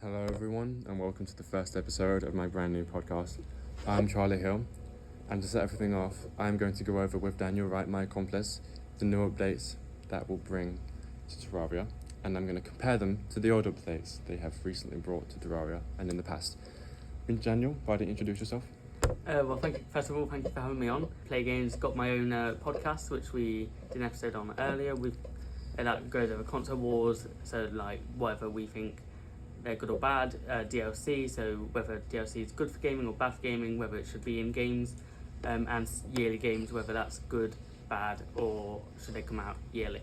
Hello, everyone, and welcome to the first episode of my brand new podcast. I'm Charlie Hill, and to set everything off, I'm going to go over with Daniel Wright, my accomplice, the new updates that will bring to Terraria, and I'm going to compare them to the old updates they have recently brought to Terraria and in the past. Daniel, why don't you introduce yourself? Well, thank you. First of all, thank you for having me on. Play Games got my own podcast, which we did an episode on earlier. That goes over console wars, so like whatever we think they're good or bad. DLC, so whether DLC is good for gaming or bad for gaming, whether it should be in games, and yearly games, whether that's good, bad, or should they come out yearly.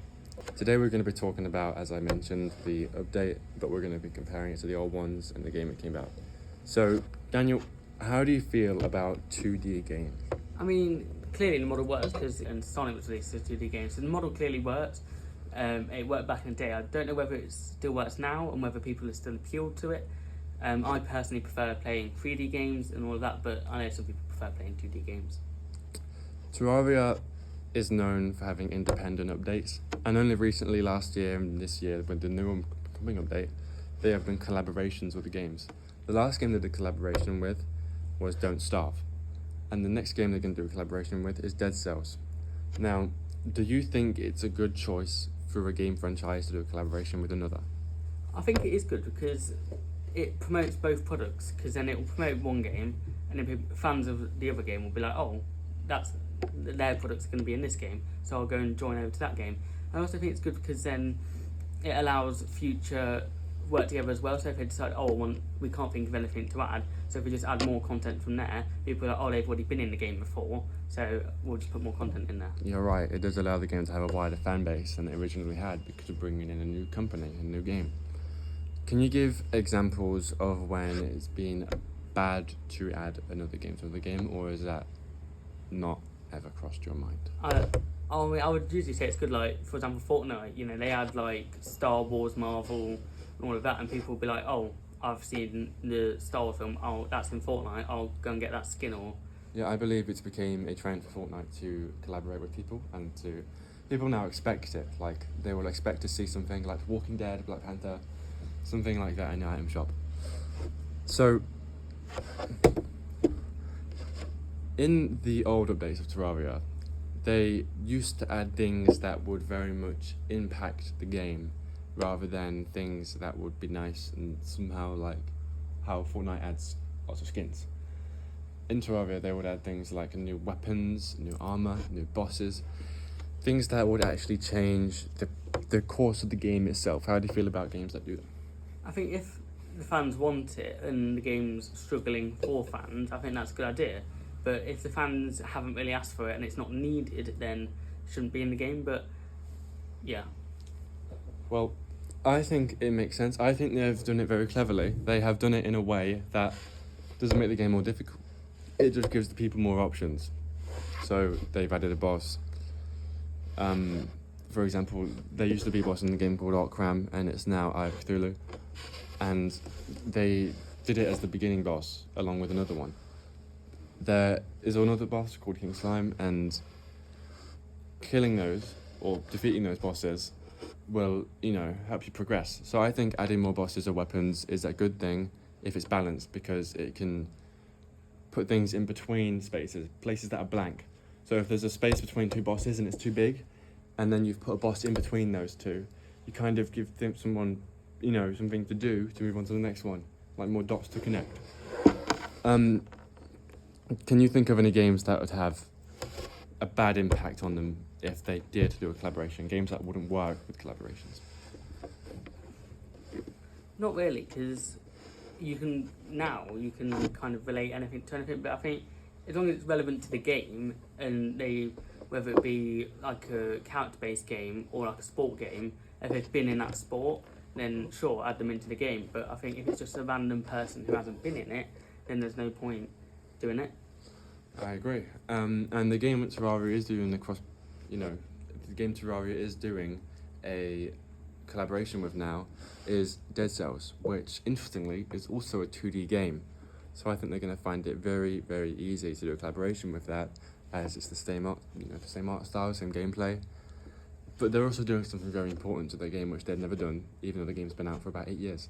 Today we're going to be talking about, as I mentioned, the update, but we're going to be comparing it to the old ones and the game that came out. So, Daniel, how do you feel about 2D games? I mean, clearly the model works because Sonic was released as a 2D game, so the model clearly works. It worked back in the day. I don't know whether it still works now and whether people are still appealed to it. I personally prefer playing 3D games and all of that, but I know some people prefer playing 2D games. Terraria is known for having independent updates, and only recently, last year and this year, with the new coming update, they have done collaborations with the games. The last game they did collaboration with was Don't Starve, and the next game they're going to do a collaboration with is Dead Cells. Now, do you think it's a good choice for a game franchise to do a collaboration with another? I think it is good because it promotes both products, because then it will promote one game and then fans of the other game will be like, oh, their product's going to be in this game, so I'll go and join over to that game. I also think it's good because then it allows future work together as well. So if they decide, we can't think of anything to add, so if we just add more content from there, people are like, oh, they've already been in the game before, so we'll just put more content in there. You're right, it does allow the game to have a wider fan base than it originally had because of bringing in a new company, a new game. Can you give examples of when it's been bad to add another game to the game, or is that not ever crossed your mind? I would usually say it's good, like, for example, Fortnite, they had, like, Star Wars, Marvel, and all of that, and people will be like, oh, I've seen the Star Wars film, oh, that's in Fortnite, I'll go and get that skin, or... Yeah, I believe it's became a trend for Fortnite to collaborate with people, and people now expect it, like, they will expect to see something like Walking Dead, Black Panther, something like that in the item shop. So, in the old updates of Terraria, they used to add things that would very much impact the game rather than things that would be nice and somehow like how Fortnite adds lots of skins. In Terraria, they would add things like new weapons, new armor, new bosses, things that would actually change the course of the game itself. How do you feel about games that do that? I think if the fans want it and the game's struggling for fans, I think that's a good idea. But if the fans haven't really asked for it and it's not needed, then it shouldn't be in the game. But yeah. Well, I think it makes sense. I think they've done it very cleverly. They have done it in a way that doesn't make the game more difficult. It just gives the people more options. So they've added a boss. For example, there used to be a boss in the game called Orkram, and it's now Eye of Cthulhu. And they did it as the beginning boss, along with another one. There is another boss called King Slime, and killing those, or defeating those bosses, will, help you progress. So I think adding more bosses or weapons is a good thing if it's balanced, because it can put things in between places that are blank. So if there's a space between two bosses and it's too big, and then you've put a boss in between those two, you kind of give someone, something to do to move on to the next one, like more dots to connect. Can you think of any games that would have a bad impact on them if they did do a collaboration? Games that wouldn't work with collaborations? Not really, because you can kind of relate anything to anything, but I think as long as it's relevant to the game, and whether it be like a character-based game or like a sport game, if they've been in that sport, then sure, add them into the game. But I think if it's just a random person who hasn't been in it, then there's no point doing it. I agree. And the game that Terraria is doing the game Terraria is doing a collaboration with now is Dead Cells, which interestingly is also a 2D game. So I think they're going to find it very, very easy to do a collaboration with that, as it's the same art, the same art style, same gameplay. But they're also doing something very important to their game, which they've never done, even though the game's been out for about 8 years.